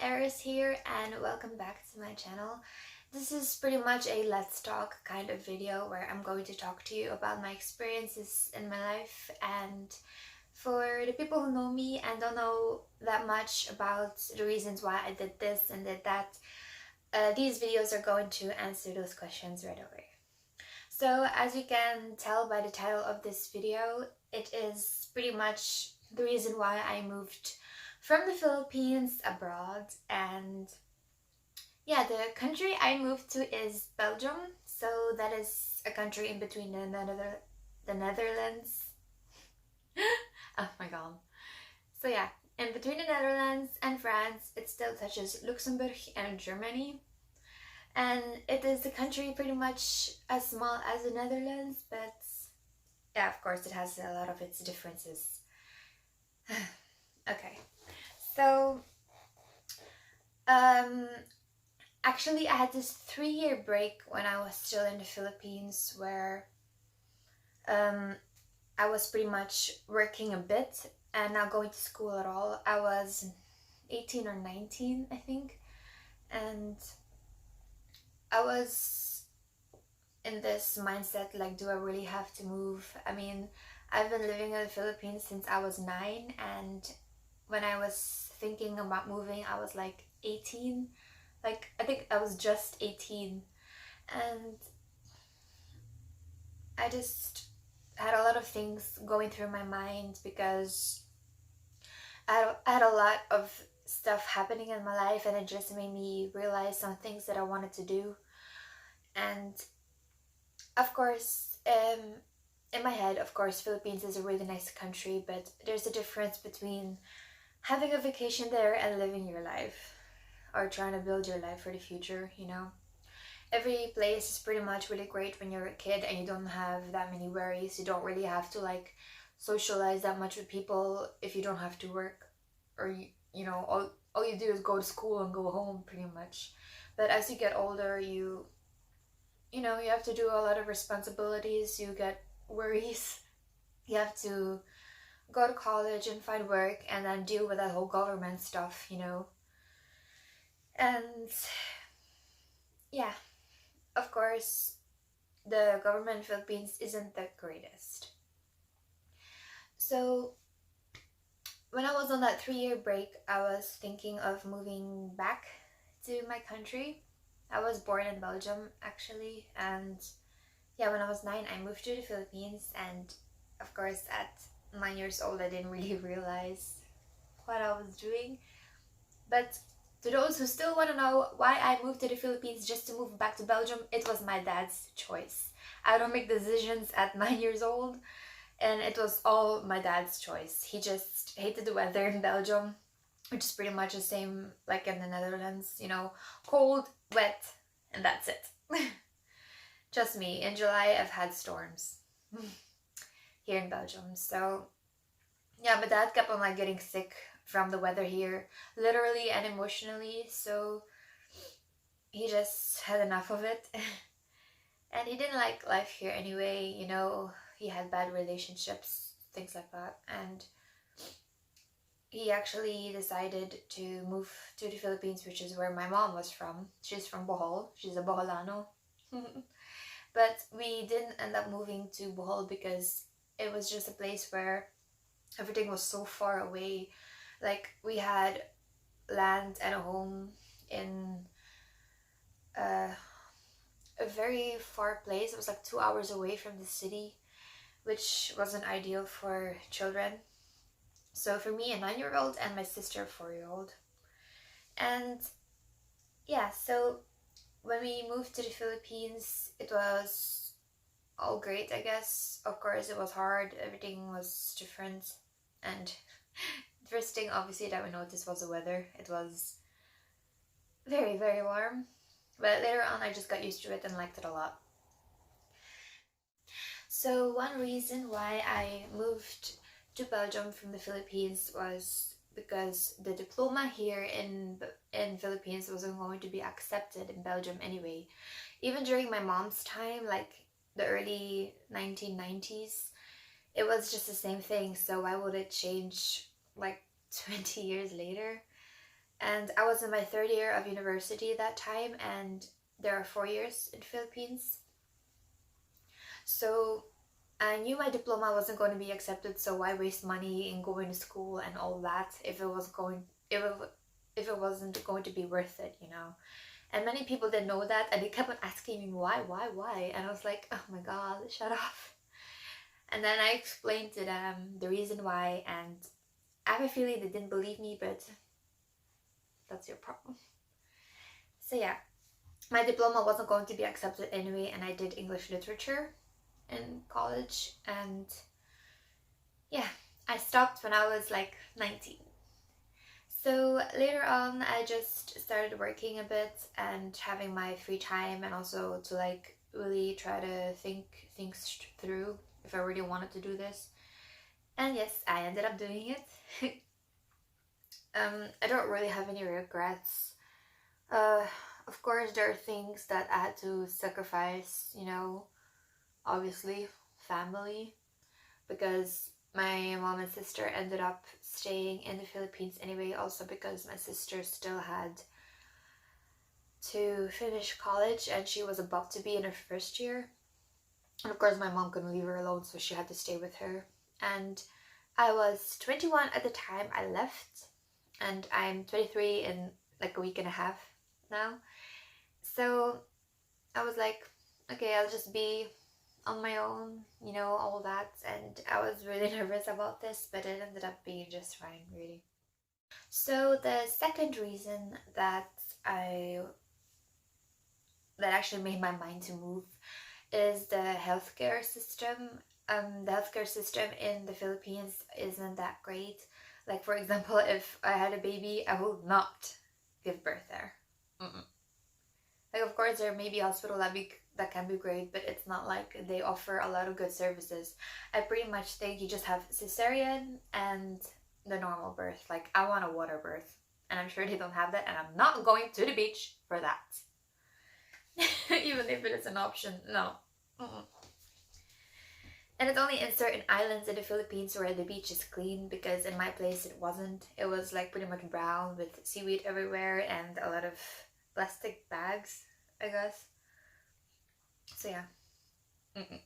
Eris here and welcome back to my channel. This is pretty much a let's talk kind of video where I'm going to talk to you about my experiences in my life, and for the people who know me and don't know that much about the reasons why I did this and did that, these videos are going to answer those questions right away. So as you can tell by the title of this video, it is pretty much the reason why I moved from the Philippines abroad. And yeah, the country I moved to is Belgium. So that is a country in between the Netherlands. Oh my god. So yeah, in between the Netherlands and France, it still touches Luxembourg and Germany. And it is a country pretty much as small as the Netherlands, but yeah, of course it has a lot of its differences. Okay. So, actually, I had this 3-year break when I was still in the Philippines where I was pretty much working a bit and not going to school at all. I was 18 or 19, I think, and I was in this mindset like, do I really have to move? I mean, I've been living in the Philippines since I was 9, and when I was thinking about moving, I was like 18. Like, I think I was just 18. And I just had a lot of things going through my mind because I had a lot of stuff happening in my life, and it just made me realize some things that I wanted to do. And of course, in my head, of course, Philippines is a really nice country, but there's a difference between having a vacation there and living your life, or trying to build your life for the future, you know. Every place is pretty much really great when you're a kid and you don't have that many worries. You don't really have to like socialize that much with people if you don't have to work, or you know, all you do is go to school and go home pretty much. But as you get older, you know, you have to do a lot of responsibilities, you get worries, you have to go to college and find work and then deal with that whole government stuff, you know. And yeah, of course, the government in Philippines isn't the greatest. So when I was on that 3-year break, I was thinking of moving back to my country. I was born in Belgium actually, and yeah, when I was 9, I moved to the Philippines, and of course at 9 years old, I didn't really realize what I was doing. But to those who still want to know why I moved to the Philippines just to move back to Belgium, it was my dad's choice. I don't make decisions at 9 years old, and it was all my dad's choice. He just hated the weather in Belgium, which is pretty much the same like in the Netherlands, you know, cold, wet, and that's it. Trust me, in July I've had storms here in Belgium. So yeah, my dad kept on like getting sick from the weather here, literally and emotionally, so he just had enough of it. And he didn't like life here anyway, you know, he had bad relationships, things like that, and he actually decided to move to the Philippines, which is where my mom was from. She's from Bohol, she's a Boholano. But we didn't end up moving to Bohol because it was just a place where everything was so far away. Like, we had land and a home in a very far place. It was like 2 hours away from the city, which wasn't ideal for children. So for me, a 9-year-old, and my sister, a 4-year-old. And yeah, so when we moved to the Philippines, it was all great, I guess. Of course, it was hard. Everything was different. And the first thing, obviously, that we noticed was the weather. It was very, very warm. But later on, I just got used to it and liked it a lot. So one reason why I moved to Belgium from the Philippines was because the diploma here in Philippines wasn't going to be accepted in Belgium anyway. Even during my mom's time, like the early 1990s, it was just the same thing. So why would it change like 20 years later? And I was in my third year of university that time, and there are 4 years in Philippines. So I knew my diploma wasn't going to be accepted, so why waste money in going to school and all that if it wasn't going to be worth it, you know? And many people didn't know that, and they kept on asking me why, and I was like, oh my god, shut up. And then I explained to them the reason why, and I have a feeling they didn't believe me, but that's your problem. So yeah, my diploma wasn't going to be accepted anyway, and I did English literature in college, and yeah, I stopped when I was like 19. So later on, I just started working a bit and having my free time, and also to like really try to think things through if I really wanted to do this. And yes, I ended up doing it. I don't really have any regrets. Uh, of course, there are things that I had to sacrifice, you know, obviously, family, because my mom and sister ended up staying in the Philippines anyway, also because my sister still had to finish college and she was about to be in her first year. And of course, my mom couldn't leave her alone, so she had to stay with her. And I was 21 at the time I left, and I'm 23 in like a week and a half now. So I was like, okay, I'll just be on my own, you know, all that. And I was really nervous about this, but it ended up being just fine, really. So the second reason I that actually made my mind to move is the healthcare system. The healthcare system in the Philippines isn't that great. Like, for example, if I had a baby, I will not give birth there. Mm-mm. Like, of course, there may be hospital that can be great, but it's not like they offer a lot of good services. I pretty much think you just have cesarean and the normal birth. Like, I want a water birth, and I'm sure they don't have that, and I'm not going to the beach for that. Even if it is an option, no. Mm-mm. And it's only in certain islands in the Philippines where the beach is clean, because in my place it wasn't. It was like pretty much brown with seaweed everywhere and a lot of plastic bags, I guess. So yeah. Mm-mm.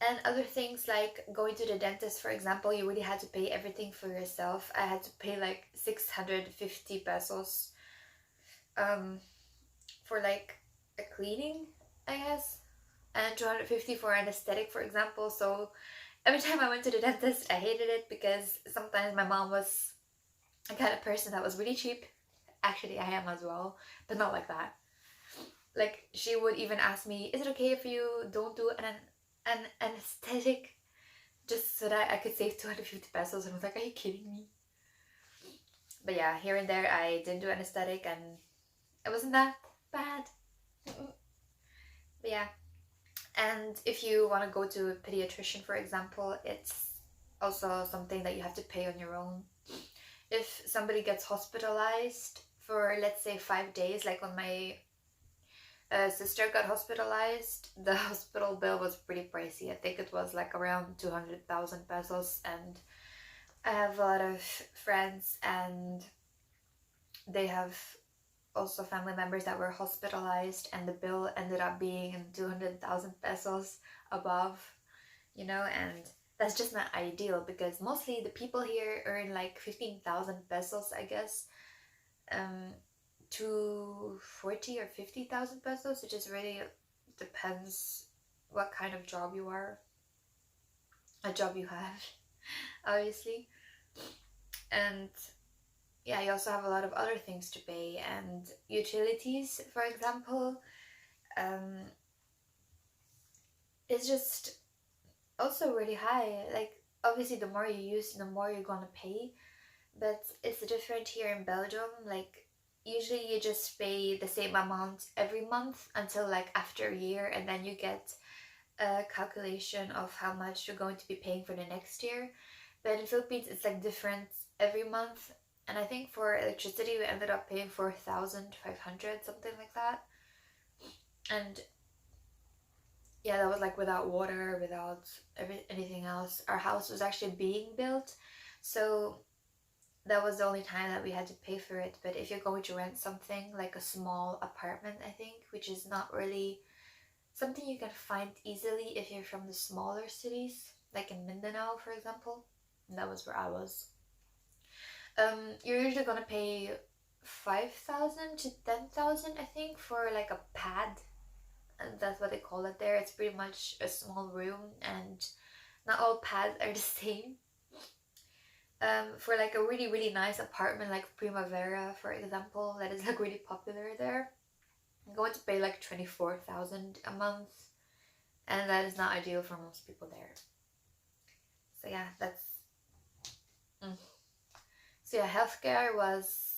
And other things like going to the dentist, for example, you really had to pay everything for yourself. I had to pay like 650 pesos um, for like a cleaning, I guess, and 250 for anesthetic, for example. So every time I went to the dentist, I hated it because sometimes my mom was a kind of person that was really cheap. Actually, I am as well, but not like that. Like, she would even ask me, is it okay if you don't do an anesthetic just so that I could save 250 pesos? And I was like, are you kidding me? But yeah, here and there I didn't do anesthetic, and it wasn't that bad. But yeah, and if you want to go to a pediatrician, for example, it's also something that you have to pay on your own. If somebody gets hospitalized for, let's say, 5 days, like when my sister got hospitalized, the hospital bill was pretty pricey. I think it was like around 200,000 pesos. And I have a lot of friends, and they have also family members that were hospitalized, and the bill ended up being 200,000 pesos above, you know, and that's just not ideal, because mostly the people here earn like 15,000 pesos, I guess, to 40 or 50,000 pesos. It just really depends what kind of job you are, a job you have, obviously. And yeah, you also have a lot of other things to pay, and utilities, for example. Um, it's just also really high. Like, obviously, the more you use, the more you're gonna pay. But it's different here in Belgium. Like, usually you just pay the same amount every month until like after a year, and then you get a calculation of how much you're going to be paying for the next year. But in Philippines, it's like different every month. And I think for electricity, we ended up paying 4,500, something like that. And yeah, that was like without water, without anything else. Our house was actually being built. So that was the only time that we had to pay for it. But if you're going to rent something like a small apartment, I think, which is not really something you can find easily if you're from the smaller cities, like in Mindanao, for example. And that was where I was. You're usually gonna pay 5,000 to 10,000, I think, for like a pad, and that's what they call it there. It's pretty much a small room, and not all pads are the same. For like a really really nice apartment like Primavera, for example, that is like really popular there, I'm going to pay like 24,000 a month, and that is not ideal for most people there. So yeah, that's so yeah, healthcare was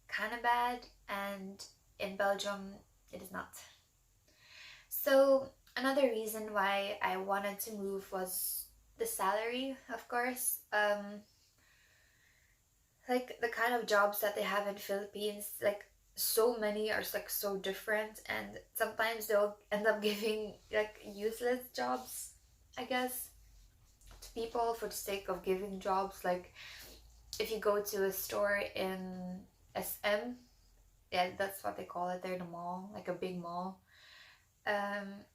kind of bad, and in Belgium it is not. So another reason why I wanted to move was the salary, of course. Like the kind of jobs that they have in Philippines, like so many are like so different, and sometimes they'll end up giving like useless jobs, I guess, to people for the sake of giving jobs. Like if you go to a store in SM, yeah, that's what they call it there, the mall, like a big mall. Um,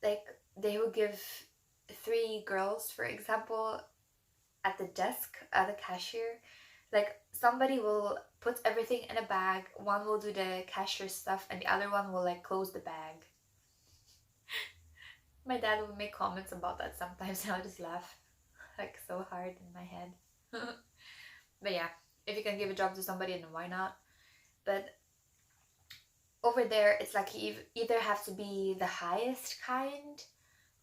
like they will give three girls, for example, at the desk, at the cashier. Like somebody will put everything in a bag, one will do the cashier stuff, and the other one will like close the bag. My dad will make comments about that sometimes, and I'll just laugh like so hard in my head. But yeah, if you can give a job to somebody, then why not? But over there, it's like you either have to be the highest kind,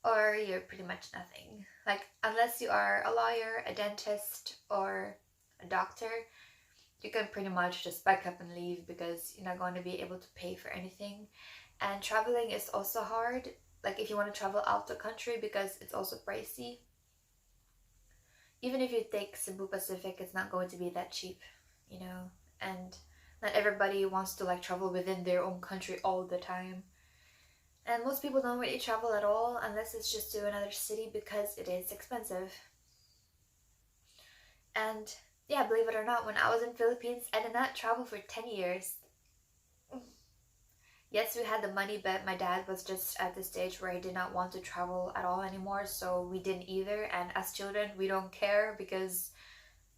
or you're pretty much nothing. Like, unless you are a lawyer, a dentist, or a doctor, you can pretty much just pack up and leave because you're not going to be able to pay for anything. And traveling is also hard, like if you want to travel out the country, because it's also pricey. Even if you take Cebu Pacific, it's not going to be that cheap, you know? And not everybody wants to like travel within their own country all the time. And most people don't really travel at all unless it's just to another city because it is expensive. And yeah, believe it or not, when I was in Philippines, I did not travel for 10 years. Yes, we had the money, but my dad was just at the stage where he did not want to travel at all anymore, so we didn't either. And as children, we don't care because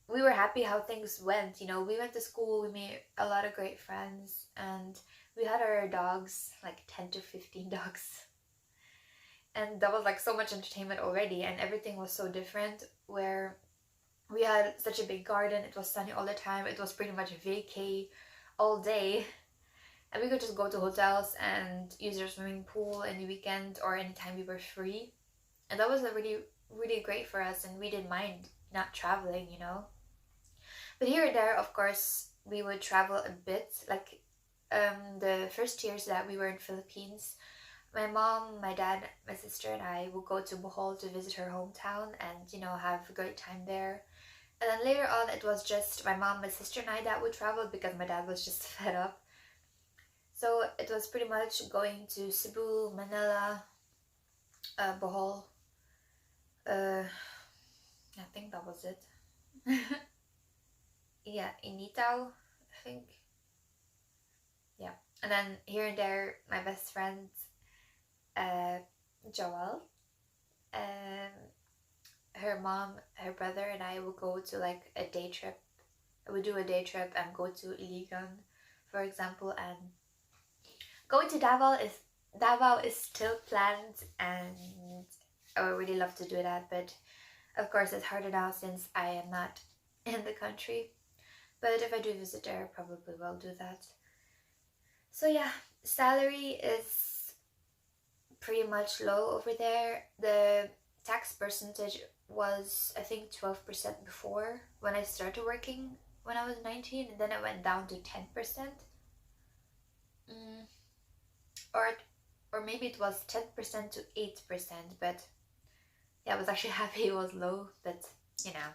we were happy how things went. You know, we went to school, we made a lot of great friends, and we had our dogs, like 10 to 15 dogs. And that was like so much entertainment already, and everything was so different. Where we had such a big garden, it was sunny all the time, it was pretty much vacay all day. And we could just go to hotels and use their swimming pool any weekend or anytime we were free. And that was a really, really great for us, and we didn't mind not traveling, you know. But here and there, of course, we would travel a bit. Like the first years that we were in Philippines, my mom, my dad, my sister, and I would go to Bohol to visit her hometown and, you know, have a great time there. And then later on, it was just my mom, my sister, and I that would travel because my dad was just fed up. So it was pretty much going to Cebu, Manila, Bohol. I think that was it. Yeah, Initao, I think. Yeah. And then here and there, my best friend, Joel, her mom, her brother, and I will go to like a day trip. We do a day trip and go to Iligan, for example, and going to Davao is still planned, and I would really love to do that, but of course it's harder now since I am not in the country. But if I do visit there, I probably will do that. So yeah, salary is pretty much low over there. The tax percentage was, I think, 12% before when I started working when I was 19, and then it went down to 10%. Mm, or or maybe it was 10% to 8%, but yeah, I was actually happy it was low. But you know,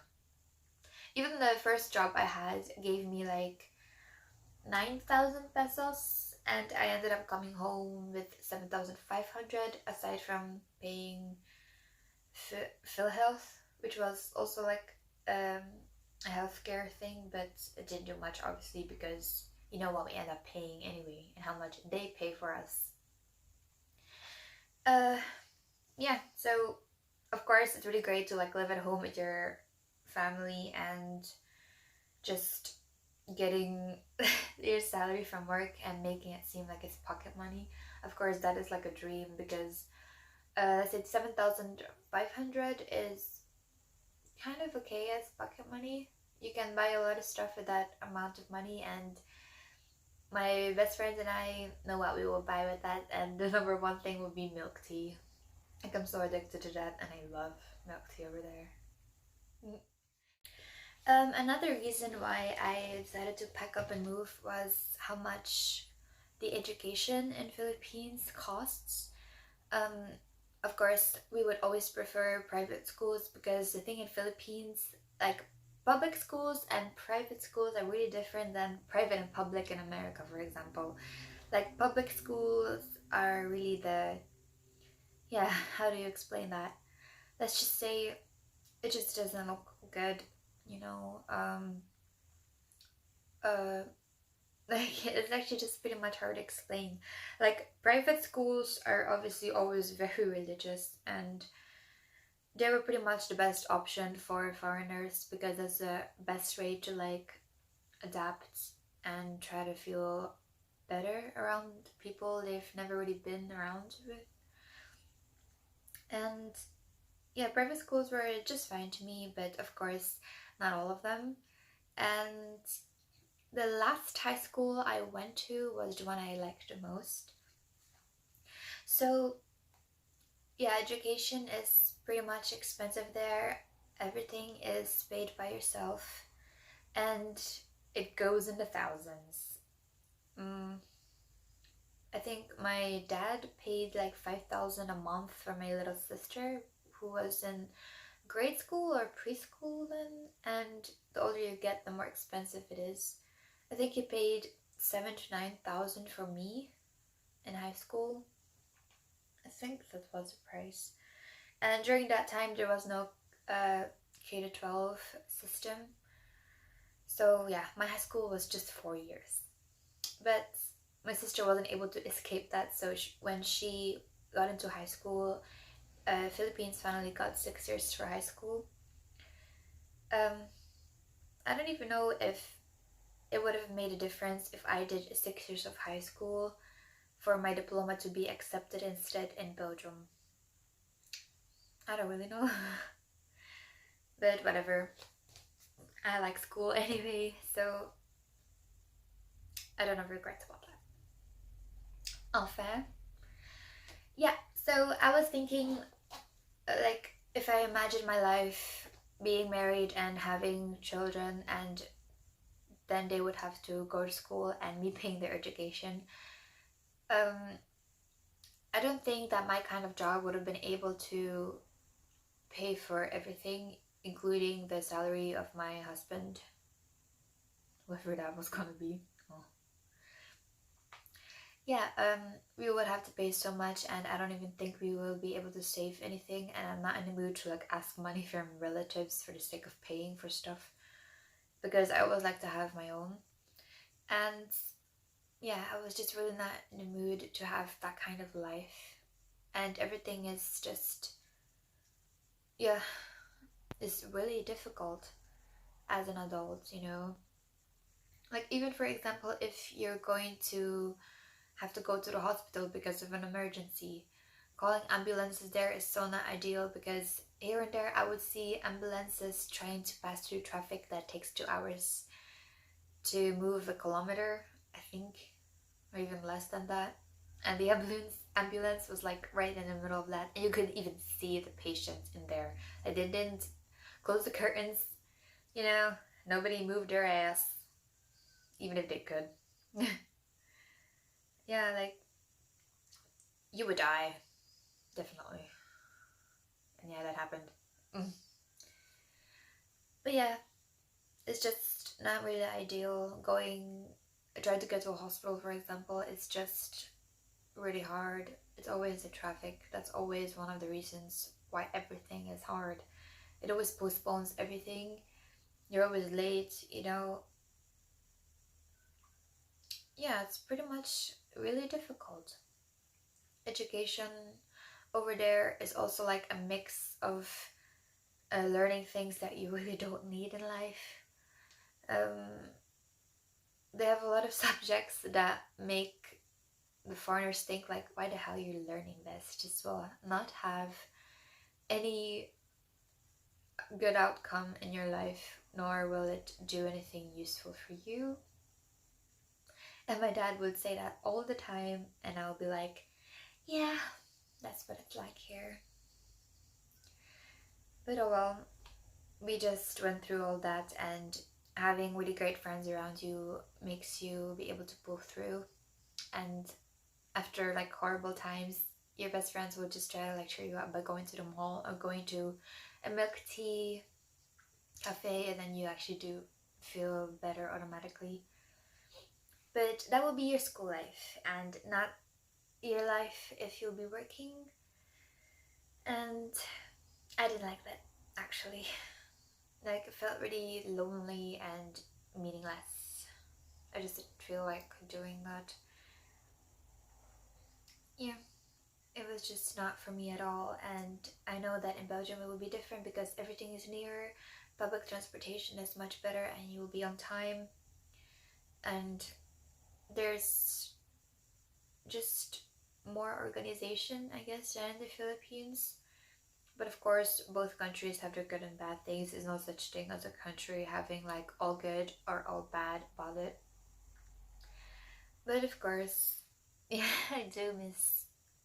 even the first job I had gave me like 9,000 pesos, and I ended up coming home with 7,500 aside from paying PhilHealth, which was also like a healthcare thing, but it didn't do much, obviously, because you know what we end up paying anyway and how much they pay for us. Uh, yeah, so of course it's really great to like live at home with your family and just getting your salary from work and making it seem like it's pocket money. Of course, that is like a dream because let's say 7,500 is kind of okay as pocket money. You can buy a lot of stuff with that amount of money, and my best friends and I know what we will buy with that. And the number one thing would be milk tea. Like I'm so addicted to that, and I love milk tea over there. Another reason why I decided to pack up and move was how much the education in Philippines costs. Um, of course, we would always prefer private schools because the thing in Philippines, like public schools and private schools are really different than private and public in America, for example. Like public schools are really the, yeah, how do you explain that? Let's just say it just doesn't look good, you know. Uh, like it's actually just pretty much hard to explain. Like private schools are obviously always very religious, and they were pretty much the best option for foreigners because that's the best way to like adapt and try to feel better around people they've never really been around with. And yeah, private schools were just fine to me, but of course, not all of them. And the last high school I went to was the one I liked the most. So, yeah, education is pretty much expensive there. Everything is paid by yourself, and it goes in the thousands. Mm, I think my dad paid like 5,000 a month for my little sister who was in grade school or preschool then, and the older you get, the more expensive it is. I think he paid 7 to 9,000 for me in high school. I think that was the price. And during that time, there was no K to 12 system. So yeah, my high school was just 4 years. But my sister wasn't able to escape that. So when she got into high school, Philippines finally got 6 years for high school. Um, I don't even know if it would have made a difference if I did 6 years of high school for my diploma to be accepted instead in Belgium. I don't really know. But whatever. I like school anyway, so I don't have regrets about that. Enfin, yeah, so I was thinking, like, if I imagine my life being married and having children, and then they would have to go to school and me paying their education, um, I don't think that my kind of job would have been able to pay for everything, including the salary of my husband, whoever that was gonna be. Oh. Yeah, we would have to pay so much, and I don't even think we will be able to save anything. And I'm not in the mood to like ask money from relatives for the sake of paying for stuff because I always like to have my own. And yeah, I was just really not in the mood to have that kind of life, and everything is just, yeah, it's really difficult as an adult, you know. Like even for example, if you're going to have to go to the hospital because of an emergency, calling ambulances there is so not ideal because here and there I would see ambulances trying to pass through traffic that takes 2 hours to move a kilometer, I think, or even less than that. And the ambulance was like right in the middle of that, and you could even see the patient in there. Like they didn't close the curtains, you know. Nobody moved their ass, even if they could. Yeah, like you would die, definitely. And yeah, that happened. Mm. But yeah, it's just not really ideal going, trying to get to a hospital, for example. It's just really hard. It's always the traffic. That's always one of the reasons why everything is hard. It always postpones everything. you're always late, you know. Yeah, it's pretty much really difficult. Education over there is also like a mix of learning things that you really don't need in life. Um, they have a lot of subjects that make the foreigners think like, why the hell are you learning this? Just will not have any good outcome in your life, nor will it do anything useful for you. And my dad would say that all the time, and I'll be like, yeah, that's what it's like here. But oh well, we just went through all that, and having really great friends around you makes you be able to pull through. And after like horrible times, your best friends will just try to like cheer you up by going to the mall or going to a milk tea cafe, and then you actually do feel better automatically. But that will be your school life and not your life if you'll be working. And I didn't like that, actually. Like, it felt really lonely and meaningless. I just didn't feel like doing that. Yeah, it was just not for me at all. And I know that in Belgium it will be different because everything is near, public transportation is much better, and you will be on time. And there's just more organization, I guess, than in the Philippines. But of course, both countries have their good and bad things. There's no such thing as a country having like all good or all bad about it. But of course, yeah, I do miss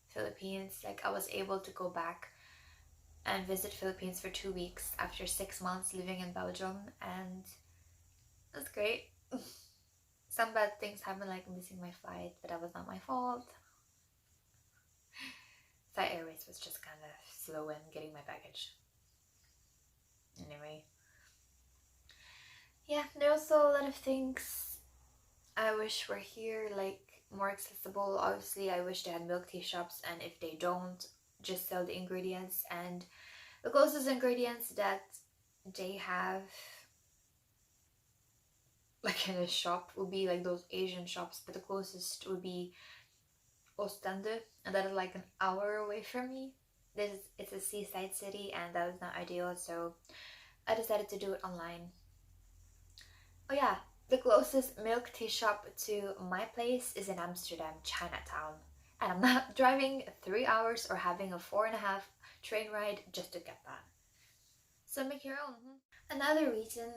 Philippines. Like, I was able to go back and visit Philippines for 2 weeks after 6 months living in Belgium, and that's great. Some bad things happened, like missing my flight, but that was not my fault. Thai Airways was just kind of slow in getting my baggage. Anyway, yeah, there are also a lot of things I wish were here, like more accessible. Obviously, I wish they had milk tea shops, and if they don't, just sell the ingredients. And the closest ingredients that they have, like in a shop, would be like those Asian shops, but the closest would be Ostende, and that is like an hour away from me. It's a seaside city, and that was not ideal, so I decided to do it online. Oh yeah, the closest milk tea shop to my place is in Amsterdam, Chinatown. And I'm not driving 3 hours or having a 4.5 train ride just to get that. So make your own. Another reason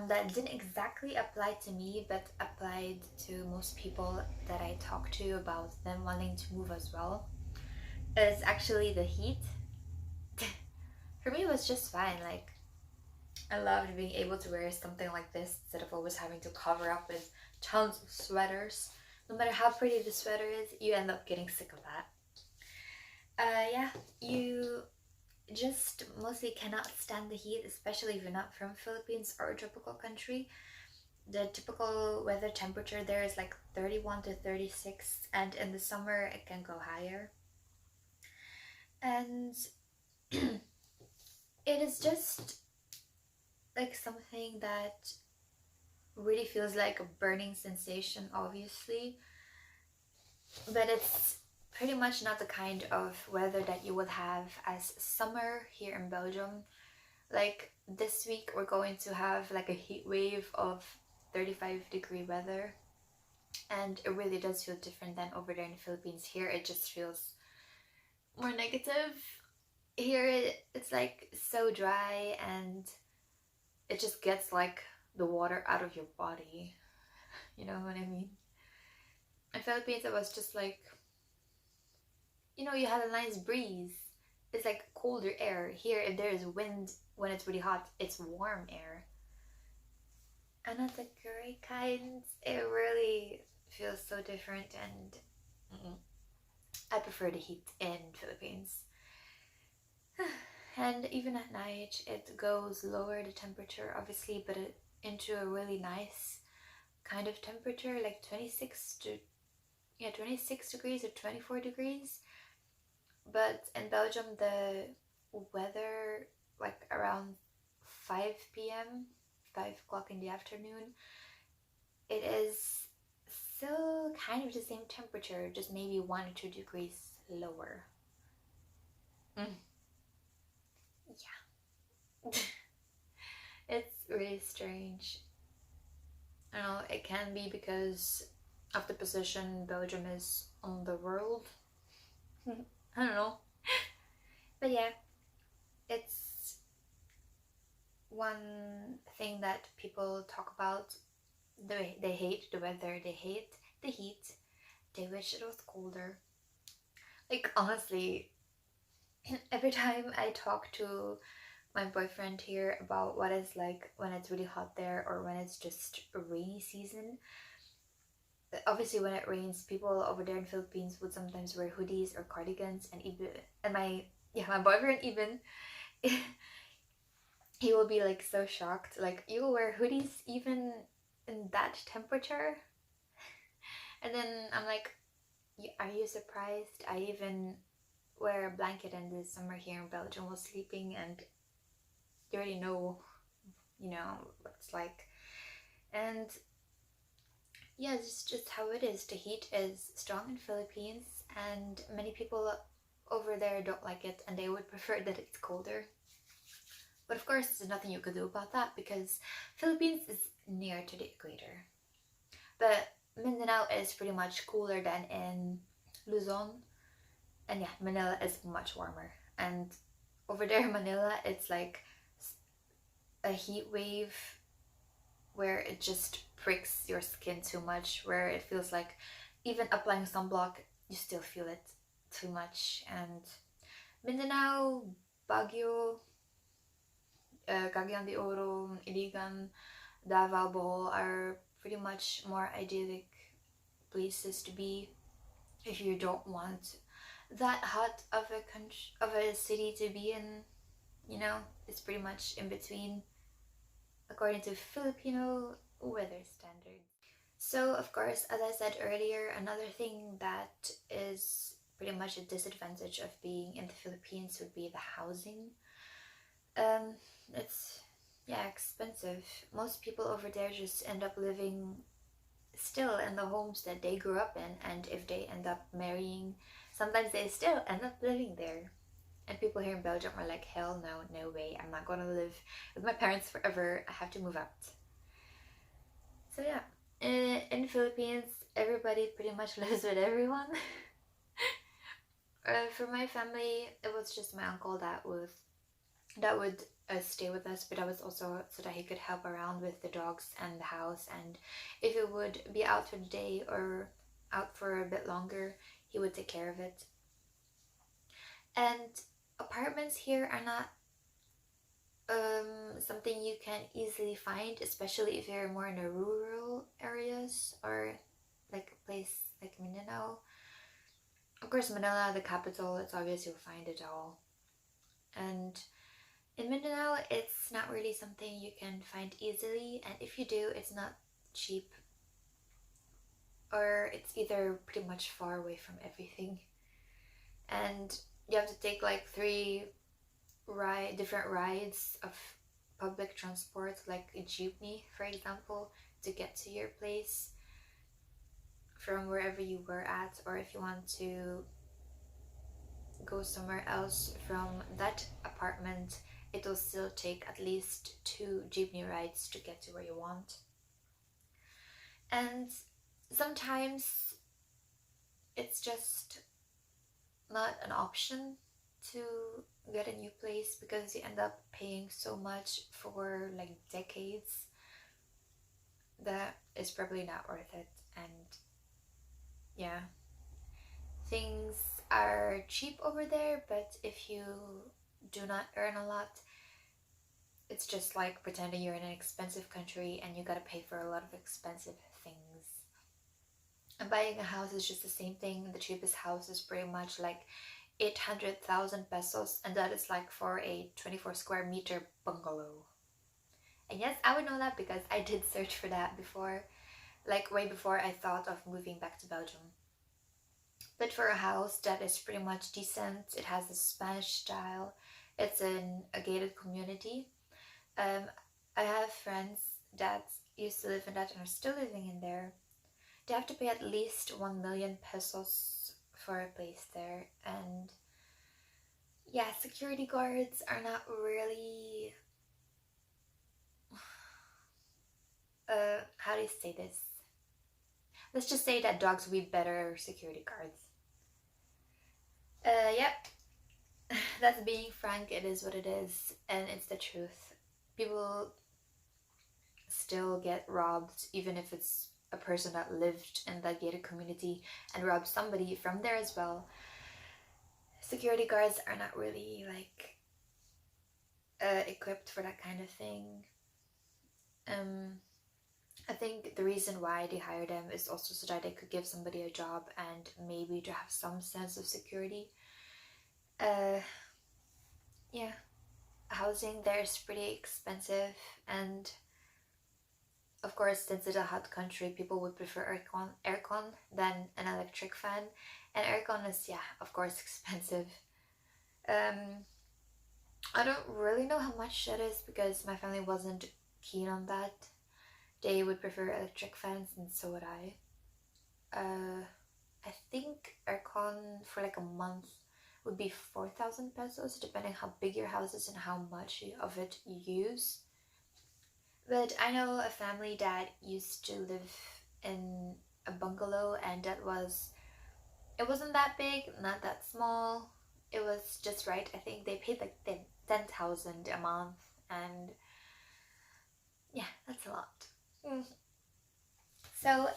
that didn't exactly apply to me but applied to most people that I talked to about them wanting to move as well is actually the heat. For me, it was just fine. Like, I loved being able to wear something like this instead of always having to cover up with tons of sweaters. No matter how pretty the sweater is, you end up getting sick of that. Yeah, you just mostly cannot stand the heat, especially if you're not from Philippines or a tropical country. The typical weather temperature there is like 31 to 36, and in the summer it can go higher. And it is just like something that really feels like a burning sensation, obviously, but it's pretty much not the kind of weather that you would have as summer here in Belgium. Like, this week we're going to have like a heat wave of 35-degree weather, and it really does feel different than over there in the Philippines. Here it just feels more negative. Here it's like so dry, and it just gets like the water out of your body. You know what I mean? In Philippines, it was just like, you had a nice breeze. It's like colder air. Here, if there is wind when it's really hot, it's warm air. And that's a great kind. It really feels so different, and I prefer the heat in Philippines. And even at night, it goes lower the temperature, obviously, but into a really nice kind of temperature, like 26 degrees or 24 degrees. But in Belgium, the weather, like around 5 p.m., 5 o'clock in the afternoon, it is still kind of the same temperature, just maybe 1 or 2 degrees lower. Yeah. It's really strange. I don't know, it can be because of the position Belgium is on the world. I don't know. But yeah, it's one thing that people talk about. They hate the weather, they hate the heat, they wish it was colder. Like, honestly, every time I talk to my boyfriend here about what it's like when it's really hot there or when it's just a rainy season. Obviously, when it rains, people over there in Philippines would sometimes wear hoodies or cardigans, and my boyfriend even he will be like so shocked, like, you wear hoodies even in that temperature. And then I'm like, are you surprised? I even wear a blanket in the summer here in Belgium while sleeping, and you already know, what it's like. And yeah, it's just how it is. The heat is strong in Philippines, and many people over there don't like it, and they would prefer that it's colder. But of course, there's nothing you could do about that because Philippines is near to the equator. But Mindanao is pretty much cooler than in Luzon, and yeah, Manila is much warmer. And over there in Manila, it's like a heat wave where it just pricks your skin too much, where it feels like even applying sunblock, you still feel it too much. And Mindanao, Baguio, Cagayan de Oro, Iligan, Davao, Bohol are pretty much more idyllic places to be if you don't want that hot of a city to be in. It's pretty much in between according to Filipino weather standards. So, of course, as I said earlier, another thing that is pretty much a disadvantage of being in the Philippines would be the housing. It's, yeah, expensive. Most people over there just end up living still in the homes that they grew up in, and if they end up marrying, sometimes they still end up living there. And people here in Belgium are like, hell no, no way, I'm not gonna live with my parents forever, I have to move out. So yeah, in the Philippines, everybody pretty much lives with everyone. For my family, it was just my uncle that would stay with us, but that was also so that he could help around with the dogs and the house, and if it would be out for the day or out for a bit longer, he would take care of it. And apartments here are not something you can easily find, especially if you're more in the rural areas or like a place like Mindanao. Of course, Manila, the capital, it's obvious you'll find it all. And in Mindanao, it's not really something you can find easily, and if you do, it's not cheap, or it's either pretty much far away from everything. And you have to take like 3 different rides of public transport, like a jeepney, for example, to get to your place from wherever you were at, or if you want to go somewhere else from that apartment, it will still take at least 2 jeepney rides to get to where you want. And sometimes it's just not an option to get a new place because you end up paying so much for like decades that is probably not worth it. And yeah, things are cheap over there, but if you do not earn a lot, it's just like pretending you're in an expensive country and you gotta pay for a lot of expensive things. And buying a house is just the same thing. The cheapest house is pretty much like 800,000 pesos, and that is like for a 24 square meter bungalow. And yes, I would know that because I did search for that before, like way before I thought of moving back to Belgium. But for a house that is pretty much decent, it has a Spanish style, it's in a gated community. I have friends that used to live in that and are still living in there. They have to pay at least 1 million pesos for a place there. And yeah, security guards are not really, how do you say this? Let's just say that dogs would be better security guards. Yep, that's being frank. It is what it is, and it's the truth. People still get robbed, even if it's a person that lived in that gated community and robbed somebody from there as well. Security guards are not really like equipped for that kind of thing. I think the reason why they hire them is also so that they could give somebody a job and maybe to have some sense of security. Uh, yeah, housing there is pretty expensive, and of course, since it's a hot country, people would prefer aircon than an electric fan, and aircon is, yeah, of course, expensive. Um, I don't really know how much that is because my family wasn't keen on that. They would prefer electric fans, and so would I. I think aircon for like a month would be 4,000 pesos, depending how big your house is and how much of it you use. But I know a family that used to live in a bungalow, and it wasn't that big, not that small. It was just right. I think they paid like 10,000 a month, and yeah, that's a lot. Mm. So,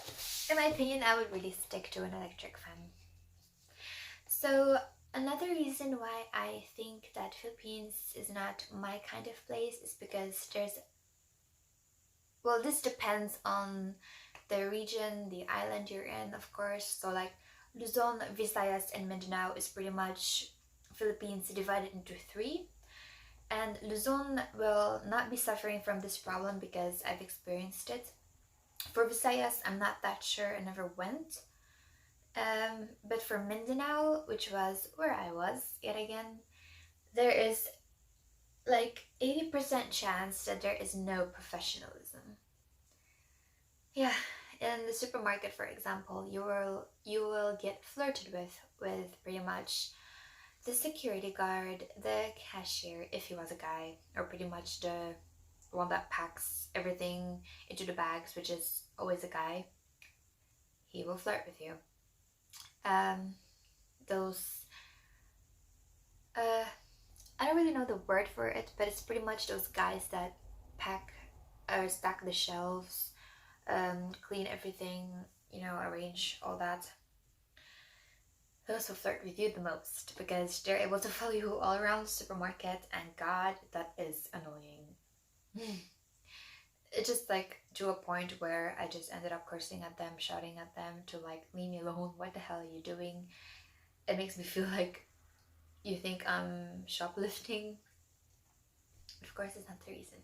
in my opinion, I would really stick to an electric fan. So, another reason why I think that Philippines is not my kind of place is because well, this depends on the region, the island you're in, of course. So, like Luzon, Visayas, and Mindanao is pretty much Philippines divided into three. And Luzon will not be suffering from this problem because I've experienced it. For Visayas, I'm not that sure. I never went. But for Mindanao, which was where I was yet again, there is like 80% chance that there is no professionalism. Yeah, in the supermarket, for example, you will get flirted with pretty much the security guard, the cashier, if he was a guy, or pretty much the one that packs everything into the bags, which is always a guy. He will flirt with you. Um, those uh, I don't really know the word for it, but it's pretty much those guys that pack or stack the shelves, clean everything, arrange all that. Those will flirt with you the most because they're able to follow you all around the supermarket, and God, that is annoying. It's just like to a point where I just ended up cursing at them, shouting at them to like leave me alone. What the hell are you doing? It makes me feel like you think I'm shoplifting. Of course, it's not the reason.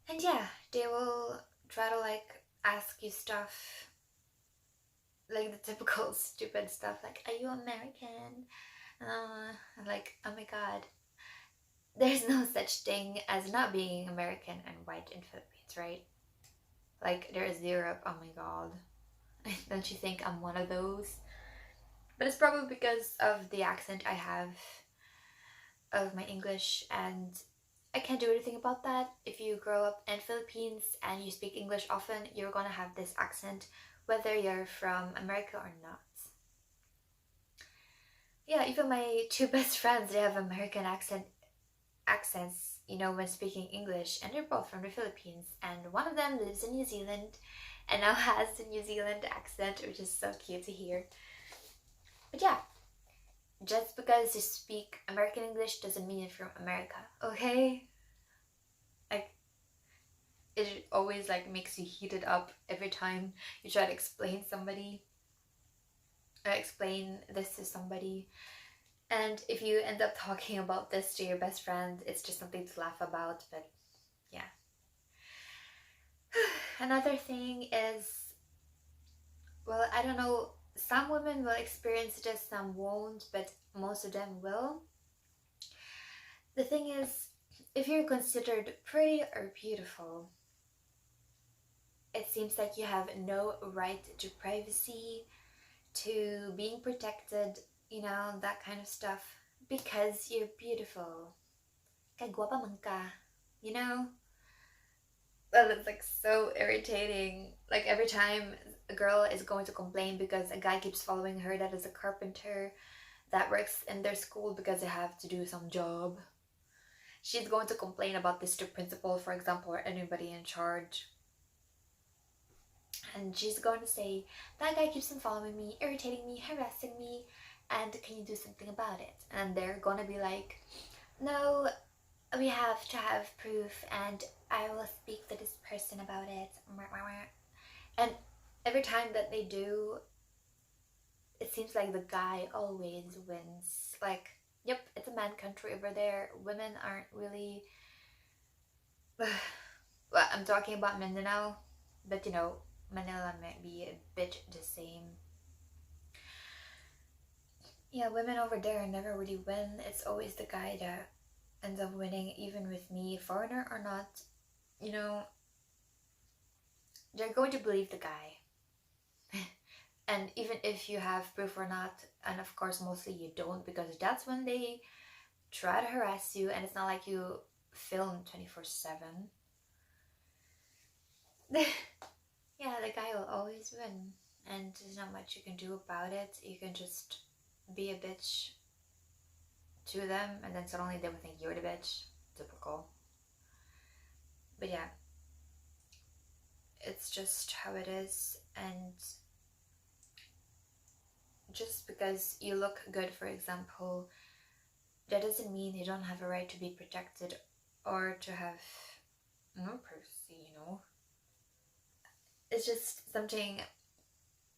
And yeah, they will try to like ask you stuff, like the typical stupid stuff, like, "Are you American?" I'm like, oh my god, there's no such thing as not being American and white in Philippines, right? Like, there is Europe, oh my god. Don't you think I'm one of those? But it's probably because of the accent I have of my English, and I can't do anything about that. If you grow up in Philippines and you speak English often, you're gonna have this accent, whether you're from America or not. Yeah, even my two best friends, they have American accents, when speaking English, and they're both from the Philippines. And one of them lives in New Zealand and now has a New Zealand accent, which is so cute to hear. But yeah, just because you speak American English doesn't mean you're from America, okay? Like, it always like makes you heated up every time you try to explain this to somebody. And if you end up talking about this to your best friend, it's just something to laugh about. But yeah. Another thing is, well, I don't know, some women will experience this, some won't, but most of them will. The thing is, if you're considered pretty or beautiful, it seems like you have no right to privacy, to being protected, that kind of stuff, because you're beautiful. Kay guwapa man ka, you know? Well, it's like so irritating. Like every time a girl is going to complain because a guy keeps following her that is a carpenter that works in their school because they have to do some job, she's going to complain about this to principal, for example, or anybody in charge. And she's going to say, that guy keeps on following me, irritating me, harassing me, and can you do something about it? And they're gonna be like, no, we have to have proof, and I will speak to this person about it. And every time that they do, it seems like the guy always wins. Like, yep, it's a man country over there. Women aren't really. Well, I'm talking about Mindanao, but Manila might be a bit the same. Yeah, women over there never really win. It's always the guy that ends up winning, even with me, foreigner or not. They're going to believe the guy. And even if you have proof or not, and of course mostly you don't, because that's when they try to harass you, and it's not like you film 24/7. Yeah, the guy will always win, and there's not much you can do about it. You can just be a bitch to them, and then suddenly they will think you're the bitch. Typical. But yeah, it's just how it is, and just because you look good, for example, that doesn't mean you don't have a right to be protected or to have no privacy, It's just something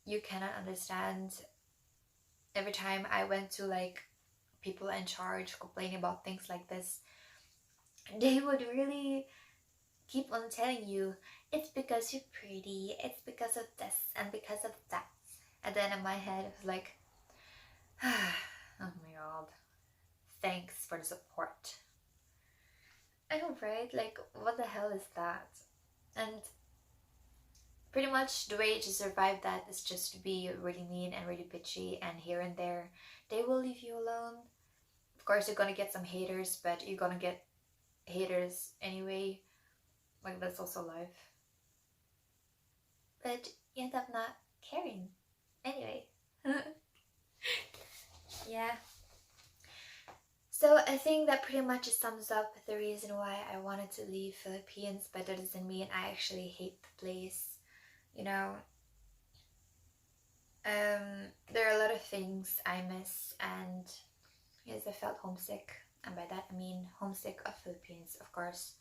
you cannot understand. Every time I went to like people in charge complaining about things like this, they would really keep on telling you, it's because you're pretty, it's because of this and because of that. And then in my head it was like, oh my god, thanks for the support. I know, right? Like, what the hell is that? And pretty much the way to survive that is just to be really mean and really bitchy, and here and there they will leave you alone. Of course you're gonna get some haters, but you're gonna get haters anyway. Like, that's also life. But you end up not caring anyway. Yeah. So I think that pretty much sums up the reason why I wanted to leave Philippines, but that doesn't mean I actually hate the place. There are a lot of things I miss, and yes, I felt homesick, and by that I mean homesick of Philippines, of course.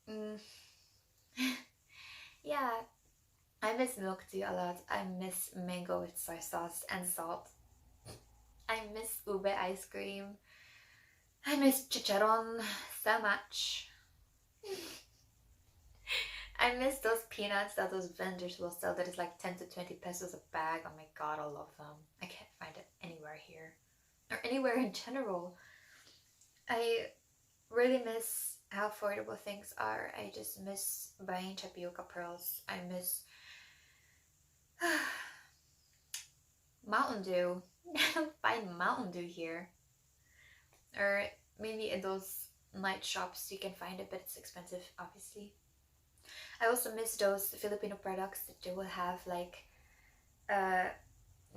Mm. Yeah, I miss milk tea a lot. I miss mango with soy sauce and salt. I miss ube ice cream. I miss chicharron so much. I miss those peanuts that those vendors will sell that is like 10 to 20 pesos a bag. Oh my god, I love them. I can't find it anywhere here. Or anywhere in general. I really miss how affordable things are. I just miss buying tapioca pearls. I miss Mountain Dew. I don't find Mountain Dew here. Or maybe in those night shops you can find it, but it's expensive, obviously. I also miss those Filipino products that they will have, like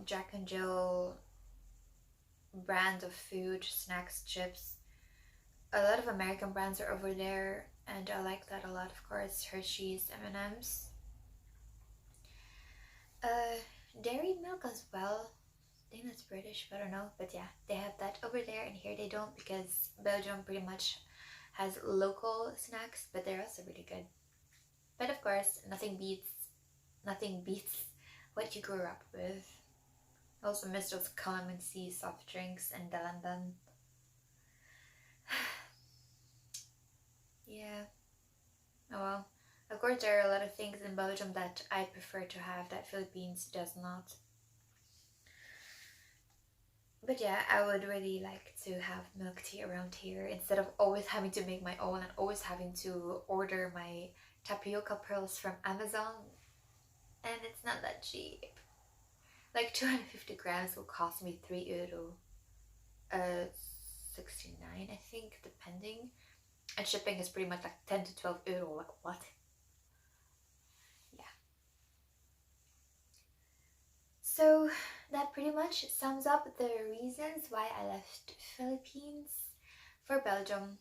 Jack and Jill brand of food, snacks, chips. A lot of American brands are over there, and I like that a lot, of course. Hershey's, M&M's. Dairy milk as well. I think that's British, but I don't know. But yeah, they have that over there, and here they don't, because Belgium pretty much has local snacks, but they're also really good. But of course, nothing beats what you grew up with. I also miss those calamansi soft drinks and dalandan. Yeah. Oh well. Of course, there are a lot of things in Belgium that I prefer to have that Philippines does not. But yeah, I would really like to have milk tea around here instead of always having to make my own and always having to order my tapioca pearls from Amazon. And it's not that cheap. Like 250 grams will cost me 3 euro. 69 I think, depending. And shipping is pretty much like 10 to 12 euro. Like what? Yeah. So that pretty much sums up the reasons why I left Philippines for Belgium.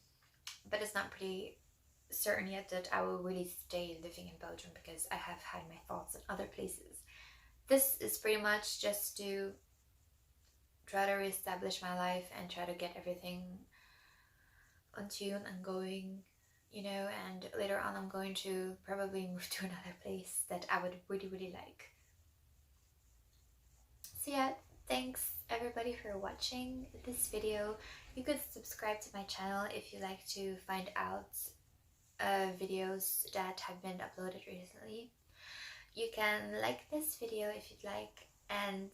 But it's not pretty certain yet that I will really stay living in Belgium because I have had my thoughts in other places. This is pretty much just to try to reestablish my life and try to get everything on tune and going, and later on I'm going to probably move to another place that I would really, really like. So yeah, thanks everybody for watching this video. You could subscribe to my channel if you like to find out videos that have been uploaded recently. You can like this video if you'd like, and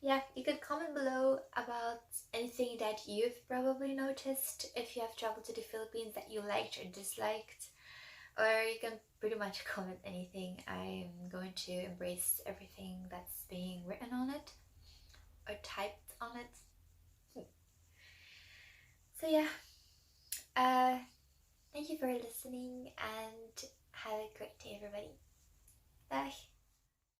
yeah, you could comment below about anything that you've probably noticed if you have traveled to the Philippines that you liked or disliked, or you can pretty much comment anything. I'm going to embrace everything that's being written on it or typed on it. So yeah, thank you for listening and have a great day, everybody. Bye.